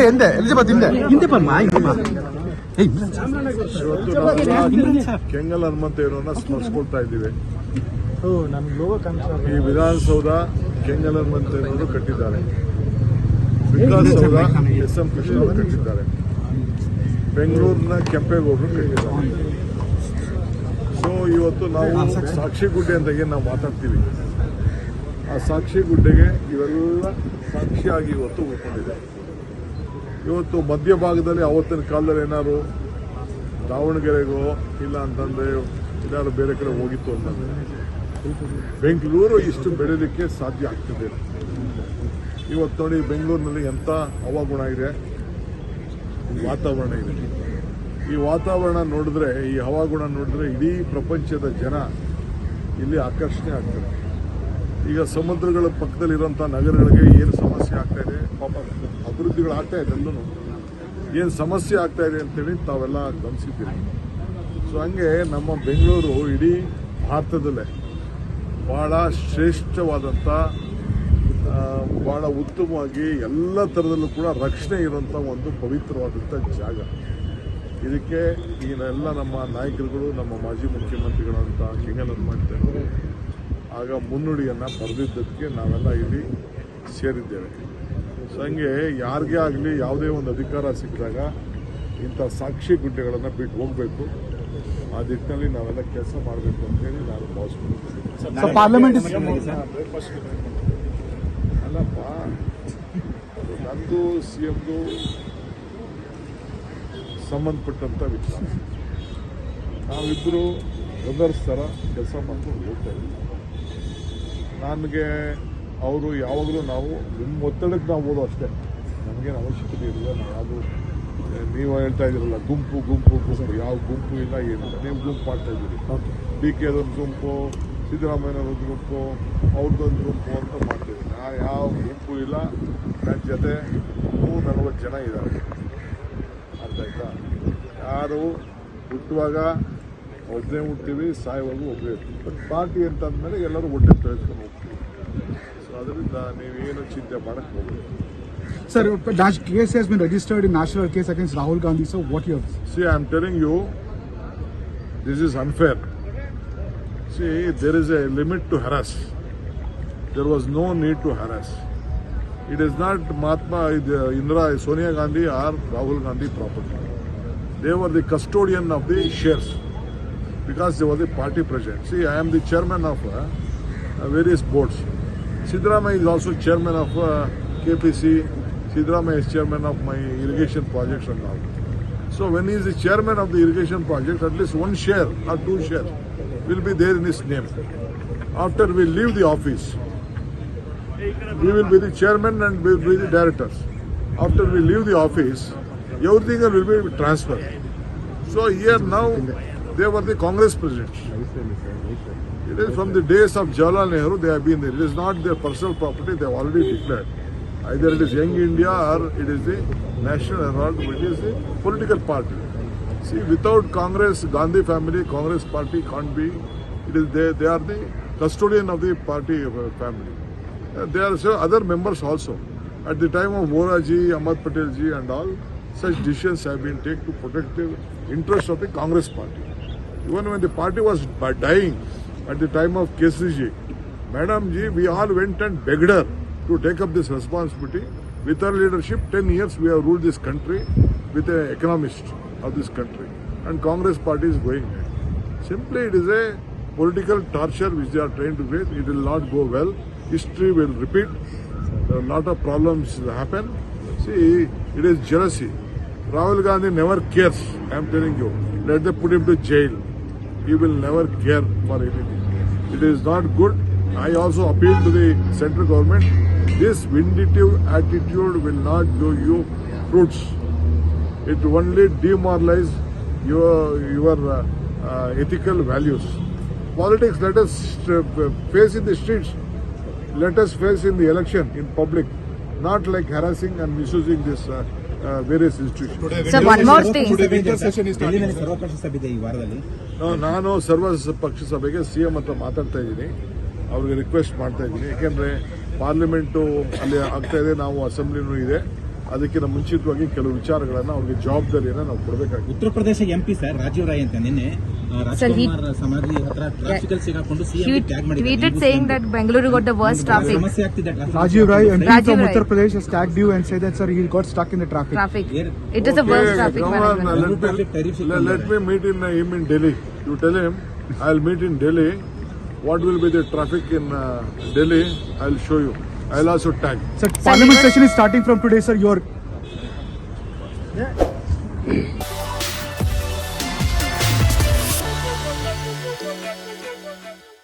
ಹಿಂದೆ ಎಲಿಜಬೆತ್ ಹಿಂದೆ ಕೆಂಗಲ್ ಹನುಮಂತಯ್ಯನವರನ್ನ ಸ್ಮರಿಸ್ಕೊಳ್ತಾ ಇದ್ದೀವಿ. ಈ ವಿಧಾನಸೌಧ ಕೆಂಗಲ್ ಹನುಮಂತಯ್ಯನವರು ಕಟ್ಟಿದ್ದಾರೆ. ವಿಧಾನಸೌಧ ಎಸ್.ಎಂ. ಕೃಷ್ಣ ಅವರು ಕಟ್ಟಿದ್ದಾರೆ. ಬೆಂಗಳೂರಿನ ಕೆಂಪೇಗೌಡರು ಕಟ್ಟಿದ್ದಾರೆ. ಸೊ ಇವತ್ತು ನಾವು ಸಾಕ್ಷಿ ಗುಡ್ಡೆ ಅಂತ ಏನು ನಾವು ಮಾತಾಡ್ತೀವಿ, ಆ ಸಾಕ್ಷಿ ಗುಡ್ಡೆಗೆ ಇವೆಲ್ಲ ಸಾಕ್ಷಿಯಾಗಿ ಇವತ್ತು ಉಳ್ಕೊಂಡಿದೆ. ಇವತ್ತು ಮಧ್ಯಭಾಗದಲ್ಲಿ ಅವತ್ತಿನ ಕಾಲದಲ್ಲಿ ಏನಾದ್ರು ದಾವಣಗೆರೆಗೋ ಇಲ್ಲ ಅಂತಂದ್ರೆ ಏನಾದ್ರು ಬೇರೆ ಕಡೆ ಹೋಗಿತ್ತು ಅಂತಂದ್ರೆ ಬೆಂಗಳೂರು ಇಷ್ಟು ಬೆಳೆಯಲಿಕ್ಕೆ ಸಾಧ್ಯ ಆಗ್ತಿದೆ. ಇವತ್ತು ನೋಡಿ ಬೆಂಗಳೂರಿನಲ್ಲಿ ಎಂಥ ಹವಾಗುಣ ಇದೆ, ವಾತಾವರಣ ಇದೆ. ಈ ವಾತಾವರಣ ನೋಡಿದ್ರೆ, ಈ ಹವಾಗುಣ ನೋಡಿದ್ರೆ ಇಡೀ ಪ್ರಪಂಚದ ಜನ ಇಲ್ಲಿ ಆಕರ್ಷಣೆ ಆಗ್ತಾರೆ. ಈಗ ಸಮುದ್ರಗಳ ಪಕ್ಕದಲ್ಲಿರುವಂಥ ನಗರಗಳಿಗೆ ಏನು ಸಮಸ್ಯೆ ಆಗ್ತಾ ಇದೆ, ಪಾಪ ಅಭಿವೃದ್ಧಿಗಳು ಆಗ್ತಾ ಇದೆ ಎಲ್ಲೂ ಏನು ಸಮಸ್ಯೆ ಆಗ್ತಾ ಇದೆ ಅಂತೇಳಿ ತಾವೆಲ್ಲ ಗಮನಿಸಿದ್ದೀರಿ. ಸೊ ಹಂಗೆ ನಮ್ಮ ಬೆಂಗಳೂರು ಇಡೀ ಭಾರತದಲ್ಲೇ ಭಾಳ ಶ್ರೇಷ್ಠವಾದಂಥ, ಭಾಳ ಉತ್ತಮವಾಗಿ ಎಲ್ಲ ಥರದಲ್ಲೂ ಕೂಡ ರಕ್ಷಣೆ ಇರುವಂಥ ಒಂದು ಪವಿತ್ರವಾದಂಥ ಜಾಗ. ಇದಕ್ಕೆ ಈಗೆಲ್ಲ ನಮ್ಮ ನಾಯಕರುಗಳು, ನಮ್ಮ ಮಾಜಿ ಮುಖ್ಯಮಂತ್ರಿಗಳಂತ ಕೆಂಗಲ್ ಹನುಮಂತಯ್ಯನವರು ಆಗ ಮುನ್ನುಡಿಯನ್ನು ಬರೆದಿದ್ದಕ್ಕೆ ನಾವೆಲ್ಲ ಇಲ್ಲಿ ಸೇರಿದ್ದೇವೆ. ಸೊ ಹಂಗೆ ಯಾರಿಗೇ ಆಗಲಿ ಯಾವುದೇ ಒಂದು ಅಧಿಕಾರ ಸಿಕ್ಕಿದಾಗ ಇಂಥ ಸಾಕ್ಷಿ ಗುಡ್ಡೆಗಳನ್ನು ಬಿಟ್ಟು ಹೋಗಬೇಕು. ಆ ದಿಟ್ಟಿನಲ್ಲಿ ನಾವೆಲ್ಲ ಕೆಲಸ ಮಾಡಬೇಕು ಅಂತೇಳಿ ನಾನು ಭಾವಿಸ್ತೀನಿ. ಅಲ್ಲಪ್ಪ, ನಂದು CMದು ಸಂಬಂಧಪಟ್ಟಂಥ ವಿಚಾರ. ನಾವಿಬ್ಬರು ಬ್ರದರ್ಸ್ ಥರ ಕೆಲಸ ಮಾಡ್ಕೊಂಡು ಹೋಗ್ತಾ ಇದ್ದೀವಿ. ನನಗೆ ಅವರು ಯಾವಾಗಲೂ ನಾವು ನಿಮ್ಮ ಒತ್ತಡಕ್ಕೆ ನಾವು ಓದೋ ಅಷ್ಟೇ, ನಮಗೇನು ಅವಶ್ಯಕತೆ ಇರಲಿಲ್ಲ. ನಾವು ಯಾವುದು ನೀವು ಹೇಳ್ತಾ ಇದ್ದೀರಲ್ಲ ಗುಂಪು ಯಾವ ಗುಂಪು ಇಲ್ಲ, ಏನಿಲ್ಲ. ನೀವು ಗುಂಪು ಮಾಡ್ತಾ ಇದ್ದೀರಿ. DK ಅದೊಂದು ಗುಂಪು, ಸಿದ್ದರಾಮಯ್ಯನವ್ರದ್ದು ಗುಂಪು, ಅವ್ರದ್ದೊಂದು ಗುಂಪು ಅಂತ ಮಾಡ್ತಿದ್ದೀವಿ. ಯಾವ ಗುಂಪು ಇಲ್ಲ. ನನ್ನ ಜೊತೆ 40 ಜನ ಇದ್ದಾರೆ. ಅರ್ಥ ಆಯ್ತಾ? ಯಾರು ಹುಟ್ಟುವಾಗ ಒಬ್ಬನೇ ಹುಡ್ತೀವಿ, ಸಾಯುವಾಗ ಒಬ್ಬರೇ ಇರ್ತೀವಿ. ಬಟ್ ಪಾರ್ಟಿ ಅಂತ ಅಂದಮೇಲೆ ಎಲ್ಲರೂ ಒಟ್ಟೆ ಪ್ರಯತ್ನ ಹೋಗ್ತೀವಿ. ಸೊ ಅದರಿಂದ ನೀವೇನು ಚಿಂತೆ ಮಾಡಕ್ಕೆ ಹೋಗ್ಬೇಕು. Sir, case has been registered in national case against Rahul Gandhi. So what you have? See, I am telling you, this is unfair. See, there is a limit to harass. There was no need to harass. It is not Mahatma, Indira, Sonia Gandhi or Rahul Gandhi property. They were the custodian of the shares because they were the party president. See, I am the chairman of various boards. Siddaramaiah is also chairman of KPC. Siddaramaiah is chairman of my irrigation projects and all. So when he is the chairman of the irrigation project, at least 1 share or 2 shares will be there in his name. After we leave the office, we will be the chairman and we will be the directors. After we leave the office, everything will be transferred. So here now, they were the Congress presidents. It is from the days of Jawaharlal Nehru they have been there. It is not their personal property, they have already declared. Either it is Young India or it is the National Herald, which is the political party. See, without Congress, Gandhi family, Congress party can't be. It is they are the custodian of the party family. There are other members also. At the time of Moraji, Ahmad Patel ji and all, such decisions have been taken to protect the interest of the Congress party. Even when the party was dying, at the time of Kesri ji, Madam ji, we all went and begged her to take up this responsibility. With her leadership, 10 years we have ruled this country with an economist of this country. And Congress party is going ahead. Simply it is a political torture which they are trying to create. It will not go well. History will repeat. A lot of problems will happen. See, it is jealousy. Rahul Gandhi never cares. I am telling you. Let them put him to jail. He will never care for anything. It is not good. I also appeal to the central government. This vindictive attitude will not give you fruits. It only demoralize your ethical values. Politics, let us face in the streets. Let us face in the election, in public. Not like harassing and misusing this various institutions. Sir, one more thing. ನಾನು ಸರ್ವ ಪಕ್ಷ ಸಭೆಗೆ CM ಹತ್ರ ಮಾತಾಡ್ತಾ ಇದ್ದೀನಿ. ಅವ್ರಿಗೆ request ಮಾಡ್ತಾ ಇದ್ದೀನಿ. ಯಾಕೆಂದರೆ ಪಾರ್ಲಿಮೆಂಟು ಅಲ್ಲಿ ಆಗ್ತಾ ಇದೆ, ನಾವು ಅಸೆಂಬ್ಲಿನೂ ಇದೆ. ಅದಕ್ಕಿಂತ ಮುಂಚಿತವಾಗಿ ಕೆಲವು ವಿಚಾರಗಳನ್ನು ಅವ್ರಿಗೆ ಜವಾಬ್ದಾರಿಯನ್ನು ನಾವು ಕೊಡಬೇಕಾಗಿದೆ. ಉತ್ತರ ಪ್ರದೇಶ ಎಂಪಿ ಸರ್ ರಾಜೀವ್ ರಾಯ್ ಅಂತ ನಿನ್ನೆ ರಾಜ್ಕುಮಾರ್ ಸಮಾಧಿ ಹತ್ರ ಟ್ರಾಫಿಕ್ ಅಲ್ಲಿ ಸಿಗಾಕೊಂಡು CM tag tweeted saying that Bengaluru got the worst traffic. ಸಮಸ್ಯೆ ಆಗ್ತಿದೆ traffic. Rajiv Rai, MP Rajiv from Rai. Uttar Pradesh, has tagged you and said that, sir, he got stuck in the traffic. It is the worst traffic come on, management. let me meet him in Delhi. You tell him I'll meet in Delhi. What will be the traffic in Delhi? I'll show you. I'll also tag. Sir, Parliament session is starting from today, sir.